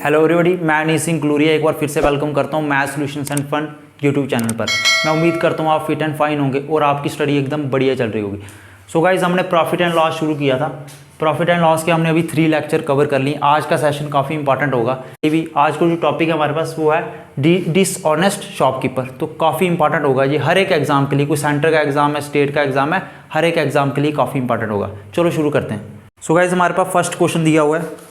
Hello everybody, मैं Anees Singh Gloria एक बार फिर से वेलकम करता हूँ math solutions and fun YouTube channel पर। मैं उम्मीद करता हूँ आप फिट एंड फाइन होंगे और आपकी स्टडी एकदम बढ़िया चल रही होगी। सो गाइज, हमने प्रॉफिट एंड लॉस शुरू किया था। प्रॉफिट एंड लॉस के हमने अभी 3 लेक्चर कवर कर लिए। आज का सेशन काफ़ी इंपॉर्टेंट होगा। ये भी आज को जो टॉपिक है हमारे पास वो है डिसऑनेस्ट शॉपकीपर। तो काफ़ी इंपॉर्टेंट होगा ये हर एक एग्जाम के लिए। कोई सेंटर का एग्जाम है, स्टेट का एग्जाम है, हर एक एग्जाम के लिए काफ़ी इंपॉर्टेंट होगा। चलो शुरू करते हैं। सो गाइज, हमारे पास फर्स्ट क्वेश्चन दिया हुआ है।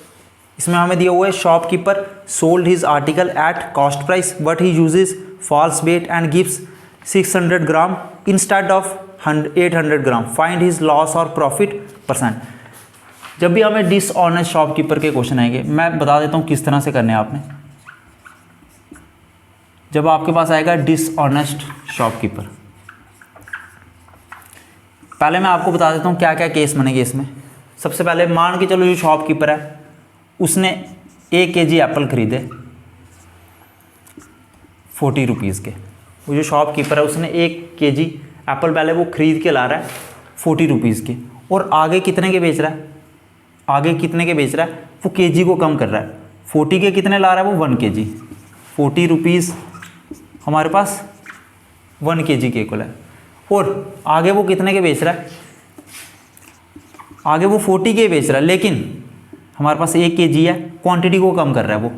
इसमें हमें दिया हुआ है shopkeeper sold his article at cost price but he uses false weight and gives 600 gram instead of 800 gram. Find his loss और प्रॉफिट परसेंट। जब भी हमें डिसऑनेस्ट शॉपकीपर के क्वेश्चन आएंगे, मैं बता देता हूँ किस तरह से करने हैं आपने। जब आपके पास आएगा डिसऑनेस्ट शॉपकीपर, पहले मैं आपको बता देता हूँ क्या क्या केस बनेंगे इसमें। सबसे पहले मान के चलो जो शॉपकीपर है उसने 1 kg एप्पल खरीदे 40 रुपीज़ के। वो जो शॉपकीपर है उसने 1 kg एप्पल पहले वो खरीद के ला रहा है 40 रुपीज़ के, और आगे कितने के बेच रहा है? आगे कितने के बेच रहा है? वो केजी को कम कर रहा है। 40 के कितने ला रहा है वो? 1 kg। 40 रुपीज़ हमारे पास 1 kg के इक्वल है। और आगे वो कितने के बेच रहा है? आगे वो 40 के बेच रहा है, लेकिन हमारे पास 1 kg है, क्वांटिटी को कम कर रहा है।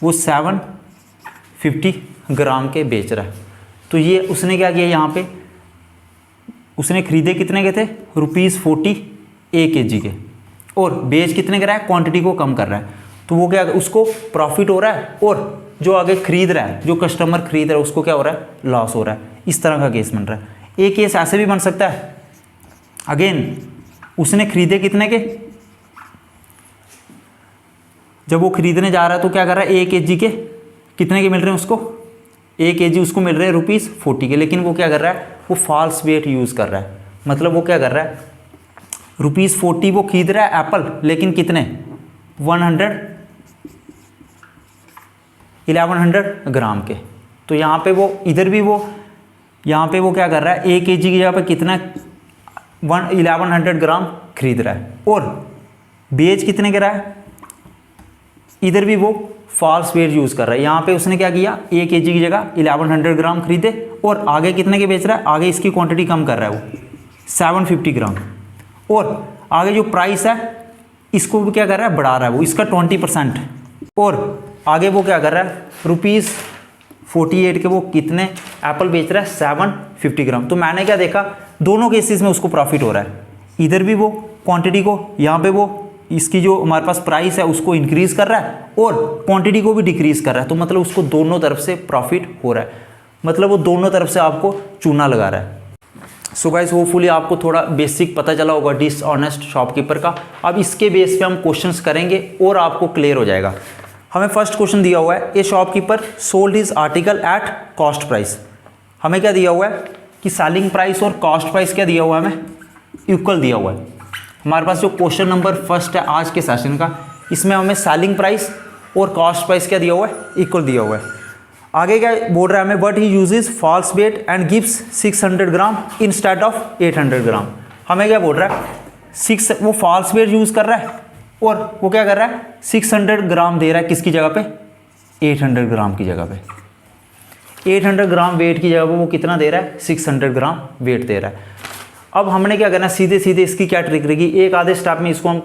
वो 750 ग्राम के बेच रहा है। तो ये उसने क्या किया यहाँ पे, उसने खरीदे कितने के थे? ₹40 1 kg के, और बेच कितने कर रहा है? क्वांटिटी को कम कर रहा है। तो वो क्या, उसको प्रॉफिट हो रहा है, और जो आगे खरीद रहा है, जो कस्टमर खरीद रहा है, उसको क्या हो रहा है? लॉस हो रहा है। इस तरह का केस बन रहा है। एक केस ऐसे भी बन सकता है। अगेन उसने खरीदे कितने के, जब वो खरीदने जा रहा है तो क्या कर रहा है? 1 kg के कितने के मिल रहे हैं उसको? 1 kg उसको मिल रहे हैं ₹40 के, लेकिन वो क्या कर रहा है? वो फॉल्स वेट यूज़ कर रहा है। मतलब वो क्या कर रहा है? ₹40 वो खरीद रहा है एप्पल, लेकिन कितने? 1100 ग्राम के। तो यहाँ पे वो इधर भी वो यहाँ पे वो क्या कर रहा है? 1 kg की जगह पे कितना 1100 ग्राम खरीद रहा है, और बेच कितने के रहा है? इधर भी वो फॉल्स वेट यूज़ कर रहा है। यहाँ पे उसने क्या किया? 1 kg की जगह 1100 ग्राम खरीदे, और आगे कितने के बेच रहा है? आगे इसकी क्वांटिटी कम कर रहा है वो 750 ग्राम, और आगे जो प्राइस है इसको भी क्या कर रहा है? बढ़ा रहा है वो, इसका 20%। और आगे वो क्या कर रहा है? ₹48 के वो कितने एप्पल बेच रहा है? 750 ग्राम। तो मैंने क्या देखा, दोनों केसेस में उसको प्रॉफिट हो रहा है। इधर भी वो क्वांटिटी को, यहाँ पे वो इसकी जो हमारे पास प्राइस है उसको इंक्रीज कर रहा है, और क्वांटिटी को भी डिक्रीज कर रहा है। तो मतलब उसको दोनों तरफ से प्रॉफिट हो रहा है। मतलब वो दोनों तरफ से आपको चूना लगा रहा है। सो गाइस, होपफुली आपको थोड़ा बेसिक पता चला होगा डिसऑनेस्ट शॉपकीपर का। अब इसके बेस पे हम क्वेश्चंस करेंगे और आपको क्लियर हो जाएगा। हमें फर्स्ट क्वेश्चन दिया हुआ है, a shopkeeper sold his article at cost price. हमें क्या दिया हुआ है कि सेलिंग प्राइस और कॉस्ट प्राइस क्या दिया हुआ है? हमें इक्वल दिया हुआ है। हमारे पास जो क्वेश्चन नंबर फर्स्ट है आज के सेशन का, इसमें हमें सेलिंग प्राइस और कॉस्ट प्राइस क्या दिया हुआ है? इक्वल दिया हुआ है। आगे क्या बोल रहा है हमें? But he uses false weight and gives 600 gram instead of 800 gram. हमें क्या बोल रहा है? वो फॉल्स वेट यूज़ कर रहा है, और वो क्या कर रहा है? 600 ग्राम दे रहा है किसकी जगह पे? 800 ग्राम की जगह पे। 800 ग्राम वेट की जगह पे वो कितना दे रहा है? 600 ग्राम वेट दे रहा है। अब हमने क्या करना है? सीधे सीधे इसकी क्या ट्रिक रहेगी, एक आधे स्टेप में इसको हम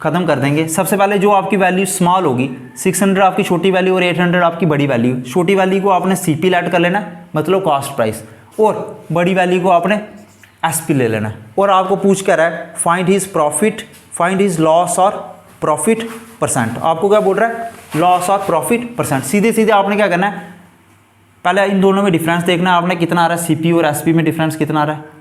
ख़त्म कर देंगे। सबसे पहले जो आपकी वैल्यू स्मॉल होगी, 600 आपकी छोटी वैल्यू और 800 आपकी बड़ी वैल्यू। छोटी वैल्यू को आपने सीपी लेट कर लेना, मतलब कॉस्ट प्राइस, और बड़ी वैल्यू को आपने एसपी ले लेना। और आपको पूछ कर रहा है find his profit, find his loss और प्रॉफिट परसेंट। आपको क्या बोल रहा है? लॉस और प्रॉफिट परसेंट। सीधे सीधे आपने क्या करना है? पहले इन दोनों में डिफरेंस देखना है आपने, कितना आ रहा है? सीपी और एसपी में डिफरेंस कितना आ रहा है?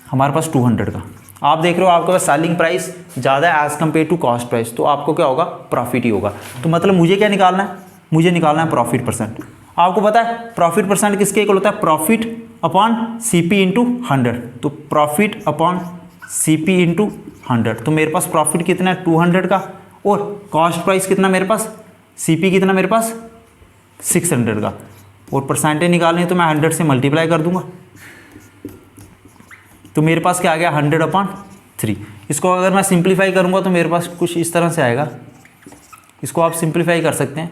हमारे पास 200 का। आप देख रहे हो आपके पास सेलिंग प्राइस ज़्यादा है as compare to cost price, तो आपको क्या होगा? प्रॉफिट ही होगा। तो मतलब मुझे क्या निकालना है? मुझे निकालना है प्रॉफिट परसेंट। आपको पता है प्रॉफिट परसेंट किसके इक्वल होता है? Profit upon CP into 100। तो प्रॉफिट अपॉन सीपी इंटू 100। तो मेरे पास प्रॉफिट कितना है? 200 का, और कॉस्ट प्राइस कितना मेरे पास? सीपी कितना मेरे पास? 600 का। और परसेंटेज निकालनी है तो मैं 100 से मल्टीप्लाई कर दूंगा, तो मेरे पास क्या आ गया? 100/3। इसको अगर मैं सिंप्लीफाई करूंगा तो मेरे पास कुछ इस तरह से आएगा इसको आप सिंप्लीफाई कर सकते हैं,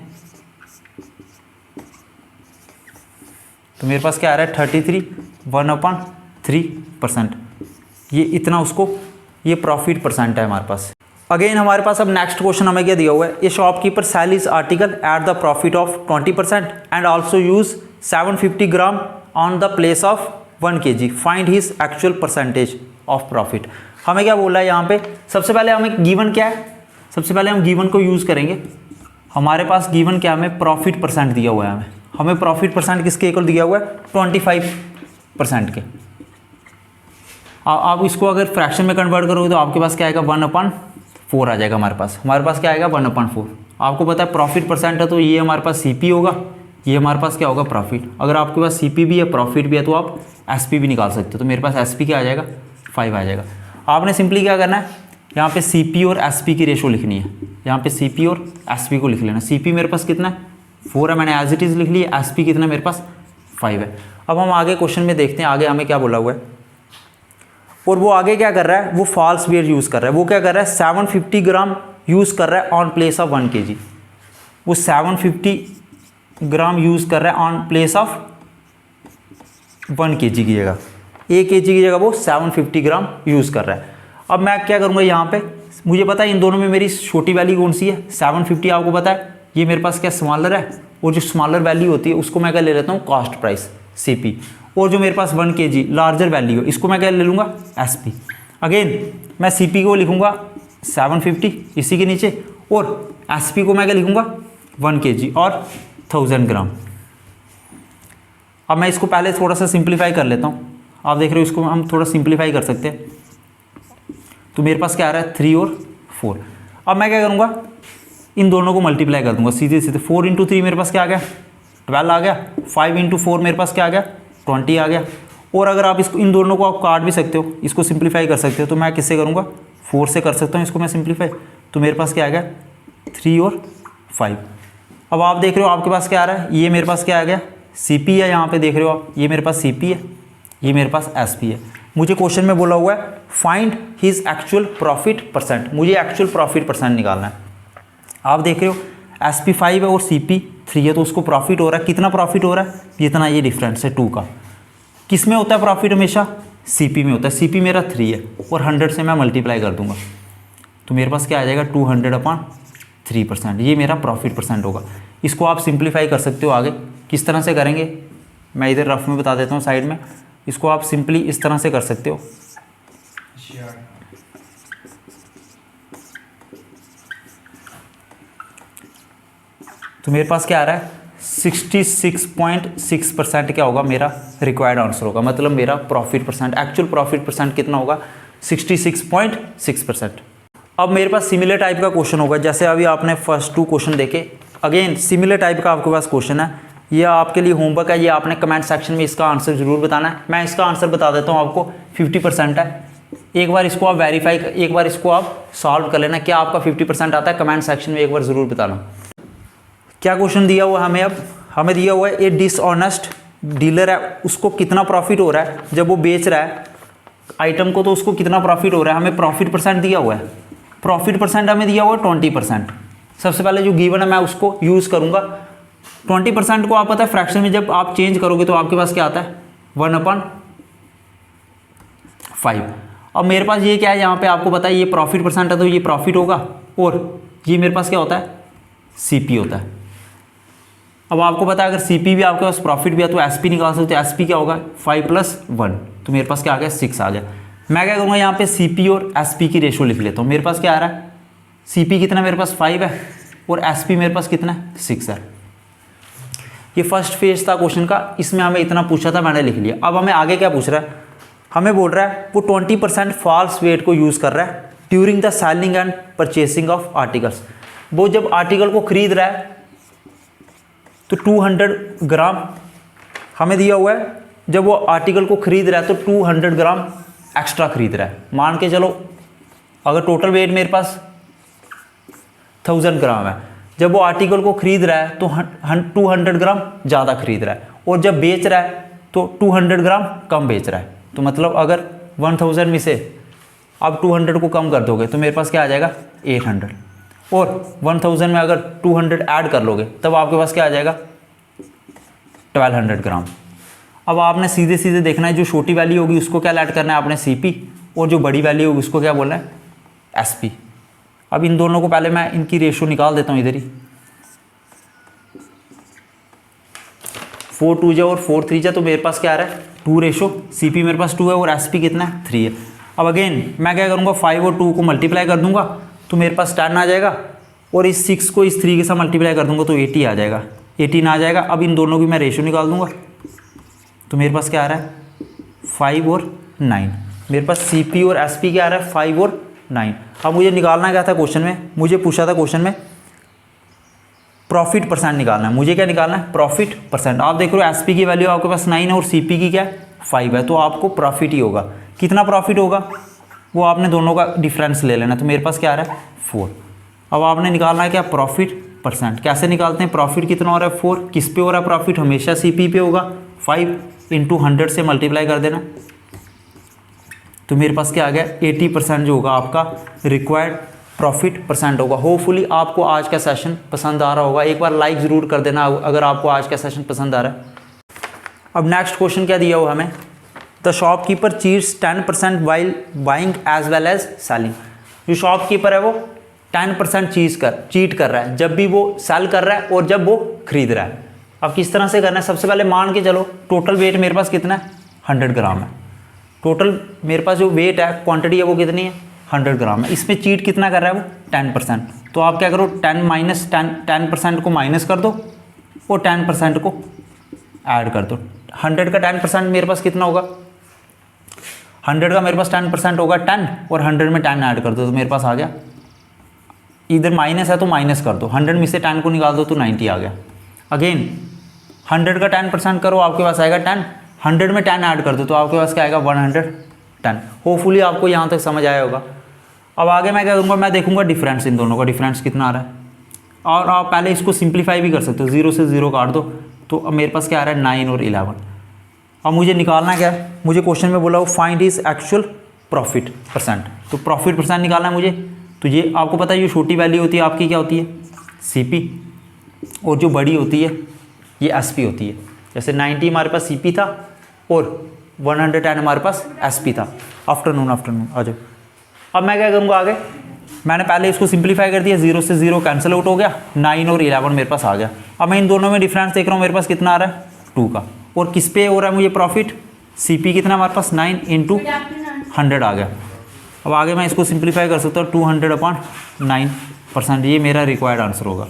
तो मेरे पास क्या आ रहा है 33 1/3%। ये इतना उसको, ये प्रॉफिट परसेंट है हमारे पास। अगेन हमारे पास अब नेक्स्ट क्वेश्चन हमें क्या दिया हुआ है, a shopkeeper sell is article at the profit of 20% and also use 750 gram on the place of 1 kg, find his actual percentage of profit. हमें क्या बोल रहा है यहाँ पे, सबसे पहले हमें गिवन क्या है, सबसे पहले हम गिवन को यूज़ करेंगे। हमारे पास गिवन क्या, हमें प्रॉफिट परसेंट दिया हुआ है, हमें प्रॉफिट परसेंट किसके इक्वल दिया हुआ है 25% के। आप इसको अगर फ्रैक्शन में कन्वर्ट करोगे तो आपके पास क्या आएगा 1/4 आ जाएगा हमारे पास क्या आएगा 1/4। आपको पता है प्रॉफिट परसेंट है तो ये हमारे पास सीपी होगा, ये हमारे पास क्या होगा प्रॉफिट। अगर आपके पास सीपी भी है प्रॉफिट भी है तो आप एसपी भी निकाल सकते हो, तो मेरे पास एसपी क्या आ जाएगा 5 आ जाएगा। आपने सिंपली क्या करना है, यहाँ पे सीपी और एसपी की रेशो लिखनी है, यहाँ पे सीपी और एसपी को लिख लेना। सीपी मेरे पास कितना है 4 है, मैंने एज इट इज़ लिख लिया। एसपी कितना मेरे पास 5 है। अब हम आगे क्वेश्चन में देखते हैं आगे हमें क्या बोला हुआ है, और वो आगे क्या कर रहा है, वो फॉल्स वेट यूज़ कर रहा है। वो क्या कर रहा है 750 ग्राम यूज़ कर रहा है ऑन प्लेस ऑफ 1 kg। वो 750 ग्राम यूज़ कर रहा है ऑन प्लेस ऑफ 1 kg की जगह, 1 kg की जगह वो 750 ग्राम यूज़ कर रहा है। अब मैं क्या करूँगा यहाँ पे, मुझे पता है इन दोनों में मेरी छोटी वैल्यू कौन सी है 750, आपको पता है ये मेरे पास क्या स्मॉलर है, और जो स्मॉलर वैल्यू होती है उसको मैं क्या ले लेता हूँ कॉस्ट प्राइस सीपी, और जो मेरे पास 1 kg लार्जर वैल्यू है इसको मैं क्या ले लूँगा एसपी। अगेन मैं सीपी को लिखूँगा 750 इसी के नीचे, और एसपी को मैं क्या लिखूँगा 1 kg और 1000 ग्राम। अब मैं इसको पहले थोड़ा सा सिंप्लीफाई कर लेता हूँ, आप देख रहे हो इसको हम थोड़ा सिंप्लीफाई कर सकते हैं। तो मेरे पास क्या आ रहा है 3 और 4। अब मैं क्या करूँगा, इन दोनों को मल्टीप्लाई कर दूंगा सीधे सीधे। 4 × 3 मेरे पास क्या आ गया 12 आ गया, 5 × 4 मेरे पास क्या आ गया 20 आ गया। और अगर आप इसको इन दोनों को आप काट भी सकते हो, इसको सिंप्लीफाई कर सकते हो, तो मैं किससे करूँगा 4 से कर सकता हूँ इसको मैं सिंप्लीफाई। तो मेरे पास क्या आ गया 3 और 5। अब आप देख रहे हो आपके पास क्या आ रहा है, ये मेरे पास क्या आ गया सीपी है, यहाँ पे देख रहे हो आप ये मेरे पास सीपी है, ये मेरे पास एसपी है। मुझे क्वेश्चन में बोला हुआ है find his actual profit percent, मुझे एक्चुअल प्रॉफिट परसेंट निकालना है। आप देख रहे हो एसपी 5 है और सीपी 3 है, तो उसको प्रॉफिट हो रहा है, कितना प्रॉफिट हो रहा है जितना ये डिफरेंस है 2 का। किस में होता है प्रॉफिट हमेशा सीपी में होता है। सीपी मेरा 3 है और 100 से मैं मल्टीप्लाई कर दूंगा, तो मेरे पास क्या आ जाएगा 200/3%, ये मेरा प्रॉफिट परसेंट होगा। इसको आप सिंप्लीफाई कर सकते हो आगे, किस तरह से करेंगे मैं इधर रफ में बता देता हूँ साइड में। इसको आप सिंपली इस तरह से कर सकते हो, तो मेरे पास क्या आ रहा है 66.6% क्या होगा मेरा रिक्वायर्ड आंसर होगा, मतलब मेरा profit percent actual profit percent कितना होगा 66.6%। अब मेरे पास सिमिलर टाइप का क्वेश्चन होगा, जैसे अभी आपने फर्स्ट 2 क्वेश्चन देखे, अगेन सिमिलर टाइप का आपके पास क्वेश्चन है। ये आपके लिए होमवर्क है, ये आपने कमेंट सेक्शन में इसका आंसर ज़रूर बताना है। मैं इसका आंसर बता देता हूँ आपको 50% है। एक बार इसको आप वेरीफाई, एक बार इसको आप सॉल्व कर लेना, क्या आपका 50% आता है कमेंट सेक्शन में एक बार ज़रूर बताना। क्या क्वेश्चन दिया हुआ है हमें, अब हमें दिया हुआ है ए डिसऑनेस्ट डीलर है, उसको कितना प्रॉफिट हो रहा है जब वो बेच रहा है आइटम को, तो उसको कितना प्रॉफिट हो रहा है। हमें प्रॉफिट परसेंट दिया हुआ है, प्रॉफिट परसेंट हमें दिया हुआ है 20%। सबसे पहले जो गिवन है मैं उसको यूज़ करूँगा। 20% को आप पता है फ्रैक्शन में जब आप चेंज करोगे तो आपके पास क्या आता है 1/5। अब मेरे पास ये क्या है, यहाँ पे आपको पता है ये प्रॉफिट परसेंट है तो ये प्रॉफिट होगा, और ये मेरे पास क्या होता है सीपी होता है। अब आपको पता है अगर सीपी भी आपके पास प्रॉफिट भी है तो एसपी निकाल सकते हो। एसपी क्या होगा 5 + 1, तो मेरे पास क्या आ गया 6 आ गया। मैं क्या करूँगा यहाँ पे सीपी और एसपी की रेशो लिख लेता हूँ। मेरे पास क्या आ रहा है सीपी कितना मेरे पास 5 है और एसपी मेरे पास कितना है 6 है। ये फर्स्ट फेज था क्वेश्चन का, इसमें हमें इतना पूछा था मैंने लिख लिया। अब हमें आगे क्या पूछ रहा है, हमें बोल रहा है वो 20% फॉल्स वेट को यूज़ कर रहा है during the selling and purchasing of articles. वो जब आर्टिकल को खरीद रहा है तो 200 ग्राम हमें दिया हुआ है, जब वो आर्टिकल को खरीद रहा है तो 200 ग्राम एक्स्ट्रा खरीद रहा है। मान के चलो अगर टोटल वेट मेरे पास 1000 ग्राम है, जब वो आर्टिकल को खरीद रहा है तो 200 ग्राम ज़्यादा खरीद रहा है, और जब बेच रहा है तो 200 ग्राम कम बेच रहा है। तो मतलब अगर 1000 में से आप 200 को कम कर दोगे तो मेरे पास क्या आ जाएगा 800। और 1000 में अगर 200 ऐड कर लोगे तब आपके पास क्या आ जाएगा 1200 ग्राम। अब आपने सीधे सीधे देखना है जो छोटी वैल्यू होगी उसको क्या ऐड करना है आपने CP, और जो बड़ी वैल्यू होगी उसको क्या बोलना है SP। अब इन दोनों को पहले मैं इनकी रेशो निकाल देता हूँ इधर ही। 4 2 जा और 4 3 जा, तो मेरे पास क्या आ रहा है 2 रेशो, CP मेरे पास 2 है और SP कितना है 3 है। अब अगेन मैं क्या करूँगा 5 और 2 को मल्टीप्लाई कर दूंगा तो मेरे पास 10 आ जाएगा, और इस 6 को इस 3 के साथ मल्टीप्लाई कर दूंगा तो 80 आ जाएगा, 18 आ जाएगा। अब इन दोनों की मैं रेशो निकाल दूंगा तो मेरे पास क्या आ रहा है 5 और 9। मेरे पास CP और SP क्या आ रहा है 5 और 9। अब मुझे निकालना क्या था क्वेश्चन में, मुझे पूछा था क्वेश्चन में प्रॉफिट परसेंट निकालना है। मुझे क्या निकालना है प्रॉफिट परसेंट। आप देख रहे हो SP की वैल्यू आपके पास 9 है और CP की क्या 5 है, तो आपको प्रॉफिट ही होगा। कितना प्रॉफिट होगा वो आपने दोनों का डिफरेंस ले लेना, तो मेरे पास क्या आ रहा है 4। अब आपने निकालना है क्या प्रॉफिट परसेंट। कैसे निकालते हैं, प्रॉफिट कितना हो रहा है 4, किस पे हो रहा है प्रॉफिट, हमेशा CP पे होगा, 5 इंटू 100 से मल्टीप्लाई कर देना, तो मेरे पास क्या आ गया 80% जो होगा आपका रिक्वायर्ड प्रॉफिट परसेंट होगा। होपफुली आपको आज का सेशन पसंद आ रहा होगा, एक बार लाइक ज़रूर कर देना अगर आपको आज का सेशन पसंद आ रहा है। अब नेक्स्ट क्वेश्चन क्या दिया हुआ हमें, the shopkeeper cheats 10% while buying as well as selling. जो शॉपकीपर है वो 10% चीट कर रहा है जब भी वो सेल कर रहा है और जब वो खरीद रहा है। अब किस तरह से करना है, सबसे पहले मान के चलो टोटल वेट मेरे पास कितना है 100 ग्राम है। टोटल मेरे पास जो वेट है क्वांटिटी है वो कितनी है 100 ग्राम है। इसमें चीट कितना कर रहा है वो 10%। तो आप क्या करो 10% को माइनस कर दो और 10% को ऐड कर दो। 100 का 10% मेरे पास कितना होगा, 100 का मेरे पास 10% होगा 10, और 100 में 10 ऐड कर दो तो मेरे पास आ गया, इधर माइनस है तो माइनस कर दो, 100 में से 10 को निकाल दो तो 90 आ गया। अगेन 100 का 10% करो आपके पास आएगा 10, 100 में 10 ऐड कर दो तो आपके पास क्या आएगा 110। होपफुली आपको यहाँ तक समझ आया होगा। अब आगे मैं क्या करूँगा, मैं देखूँगा डिफरेंस, इन दोनों का डिफरेंस कितना आ रहा है, और आप पहले इसको सिंप्लीफाई भी कर सकते हो, 0 से 0 काट दो तो अब मेरे पास क्या आ रहा है 9 और 11। अब मुझे निकालना क्या है, मुझे क्वेश्चन में बोला वो find is actual profit percent, तो प्रॉफिट परसेंट निकालना है मुझे। तो ये आपको पता है ये छोटी वैल्यू होती है आपकी क्या होती है CP, और जो बड़ी होती है ये SP होती है। जैसे 90 हमारे पास CP था और 110 हमारे पास SP था। आफ्टरनून आ जाओ। अब मैं क्या करूँगा आगे, मैंने पहले इसको सिंप्लीफाई कर दिया, 0 से 0 कैंसिल आउट हो गया, 9 और 11 मेरे पास आ गया। अब मैं इन दोनों में डिफरेंस देख रहा हूँ, मेरे पास कितना आ रहा है 2 का, और किस पे हो रहा है मुझे प्रॉफिट, CP कितना हमारे पास 9 इंटू 100 आ गया। अब आगे मैं इसको सिंप्लीफाई कर सकता हूँ 200/9%, ये मेरा रिक्वायर्ड आंसर होगा।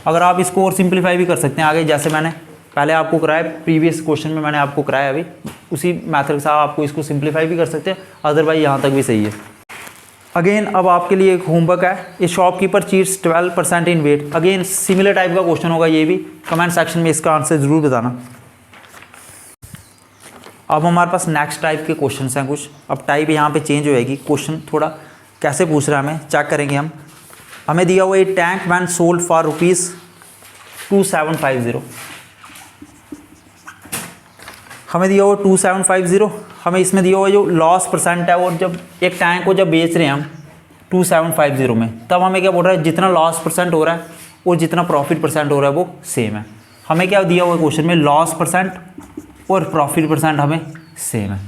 अगर आप इसको और सिंप्लीफाई भी कर सकते हैं आगे, जैसे मैंने पहले आपको कराया प्रीवियस क्वेश्चन में मैंने आपको कराया, अभी उसी मेथड के साथ आपको इसको सिंप्लीफाई भी कर सकते हैं, अदरवाइज यहाँ तक भी सही है। अगेन अब आपके लिए एक होमवर्क है, ये शॉपकीपर चीट्स 12% इन वेट। अगेन सिमिलर टाइप का क्वेश्चन होगा, ये भी कमेंट सेक्शन में इसका आंसर ज़रूर बताना। अब हमारे पास नेक्स्ट टाइप के क्वेश्चन हैं कुछ, अब टाइप यहाँ पे चेंज हो जाएगी, क्वेश्चन थोड़ा कैसे पूछ रहा है हमें चेक करेंगे हम। हमें दिया हुआ ये टैंक वैन सोल्ड फॉर ₹2750, हमें दिया हुआ 2750, हमें इसमें दिया हुआ जो लॉस परसेंट है, और जब एक टैंक को जब बेच रहे हैं हम 2750 में, तब हमें क्या बोल रहा है जितना लॉस परसेंट हो रहा है और जितना प्रॉफिट परसेंट हो रहा है वो सेम है। हमें क्या दिया हुआ क्वेश्चन में लॉस परसेंट और प्रॉफिट परसेंट हमें सेम है।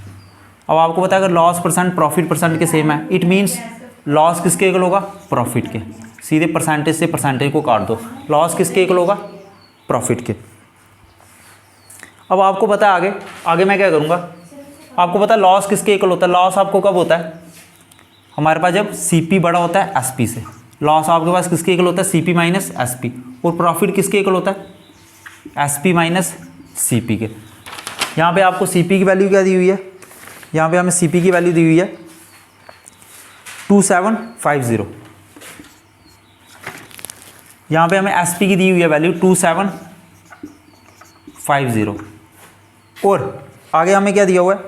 अब आपको पता है अगर लॉस परसेंट प्रॉफिट परसेंट के सेम है, इट मीन्स लॉस किसके इक्वल होगा प्रॉफिट के, सीधे परसेंटेज से परसेंटेज को काट दो, लॉस किसके इक्वल होगा प्रॉफिट के। अब आपको पता है आगे मैं क्या करूँगा, आपको पता है लॉस किसके इक्वल होता है, लॉस आपको कब होता है हमारे पास जब CP बड़ा होता है SP से, लॉस आपके पास किसके इक्वल होता है CP माइनस SP, और प्रॉफिट किसके इक्वल होता है SP माइनस CP के। यहाँ पे आपको CP की वैल्यू क्या दी हुई है, यहाँ पे हमें CP की वैल्यू दी हुई है 2750, यहाँ पे हमें SP की दी हुई है वैल्यू 2750, और आगे हमें क्या दिया हुआ है,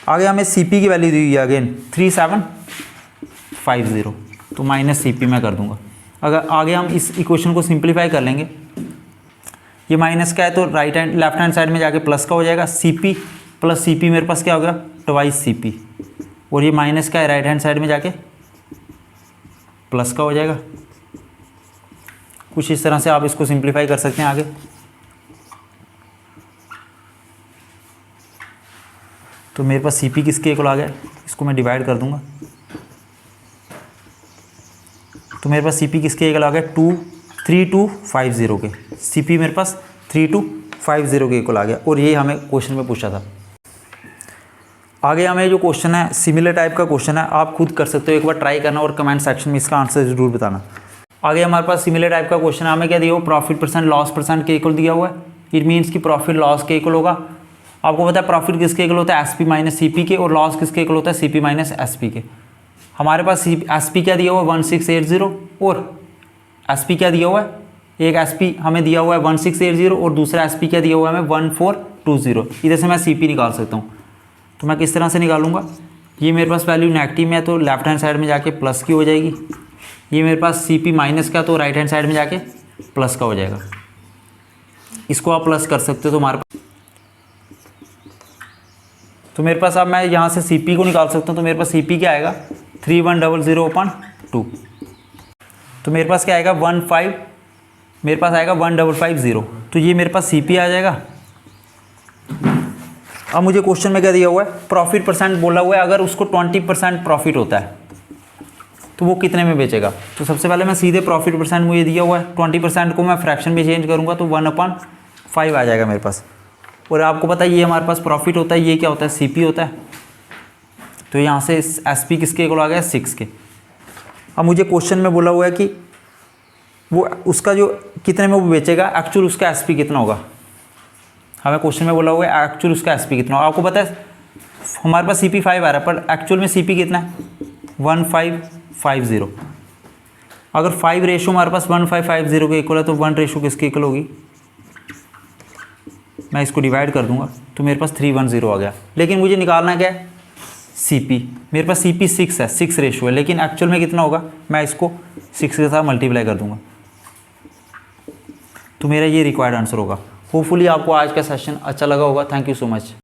आगे हमें CP की वैल्यू दी हुई है अगेन 3750, तो माइनस CP मैं कर दूंगा। अगर आगे हम इस इक्वेशन को सिंप्लीफाई कर लेंगे, ये माइनस का है तो right hand left hand side में जाके प्लस का हो जाएगा, CP प्लस CP मेरे पास क्या होगा ट्वाइस CP, और ये माइनस का है राइट हैंड साइड में जाके प्लस का हो जाएगा, कुछ इस तरह से आप इसको सिंप्लीफाई कर सकते हैं आगे। तो मेरे पास सी पी किसके इक्वल आ गया, इसको मैं डिवाइड कर दूंगा। तो मेरे पास सी पी किसके इक्वल आ गया 3250 के। सी पी मेरे पास 3250 के इक्वल आ गया और ये हमें क्वेश्चन में पूछा था। आगे हमें जो क्वेश्चन है सिमिलर टाइप का क्वेश्चन है, आप खुद कर सकते हो, एक बार ट्राई करना और कमेंट सेक्शन में इसका आंसर जरूर बताना। आगे हमारे पास सिमिलर टाइप का क्वेश्चन है, हमें क्या दिया हो, प्रॉफिट परसेंट लॉस परसेंट के इक्वल दिया हुआ है। इट मीन्स कि प्रॉफिट लॉस के इक्वल होगा। आपको पता है प्रॉफिट किसके इक्वल होता है, S P minus C P के, और लॉस किसके इक्वल होता है, C P minus S P के। हमारे पास एस पी क्या दिया हुआ है 1680 और एस पी क्या दिया हुआ है, एक एस पी हमें दिया हुआ है 1680 और दूसरा एस पी क्या दिया हुआ है हमें 1420। इधर से मैं सी पी निकाल सकता हूँ। तो मैं किस तरह से निकालूंगा, ये मेरे पास वैल्यू नेगेटिव में है तो लेफ्ट हैंड साइड में जाके प्लस की हो जाएगी। ये मेरे पास सी पी माइनस का तो राइट हैंड साइड में जाके प्लस का हो जाएगा। इसको आप प्लस कर सकते हो। तो हमारे पास तो मेरे पास अब मैं यहाँ से सी पी को निकाल सकता हूँ। तो मेरे पास सी पी क्या आएगा 3100/2। तो मेरे पास क्या आएगा 1550। तो ये मेरे पास सी पी आ जाएगा। अब मुझे क्वेश्चन में क्या दिया हुआ है, प्रॉफिट परसेंट बोला हुआ है, अगर उसको 20% प्रॉफिट होता है तो वो कितने में बेचेगा। तो सबसे पहले मैं सीधे प्रॉफिट परसेंट मुझे दिया हुआ है, 20% को मैं फ्रैक्शन में चेंज करूँगा तो 1/5 आ जाएगा मेरे पास। और आपको पता है ये हमारे पास प्रॉफिट होता है, ये क्या होता है सी पी होता है। तो यहाँ से एस पी किसके इक्वल आ गया 6 के। अब मुझे क्वेश्चन में बोला हुआ है कि वो उसका जो कितने में वो बेचेगा, एक्चुअल उसका एस पी कितना होगा। हमें क्वेश्चन में बोला हुआ है एक्चुअल उसका एस पी कितना होगा। आपको पता है हमारे पास सी पी 5 आ रहा है पर एक्चुअल में सी पी कितना है 1550। अगर 5 रेशो हमारे पास 1550 के इक्वल है तो 1 रेशो किसके इक्वल होगी, मैं इसको डिवाइड कर दूंगा तो मेरे पास 310 आ गया। लेकिन मुझे निकालना क्या है सी पी, मेरे पास सी पी 6 है, 6 रेशो है, लेकिन एक्चुअल में कितना होगा, मैं इसको 6 के साथ मल्टीप्लाई कर दूंगा तो मेरा ये रिक्वायर्ड आंसर होगा। होपफुली आपको आज का सेशन अच्छा लगा होगा। Thank you so much.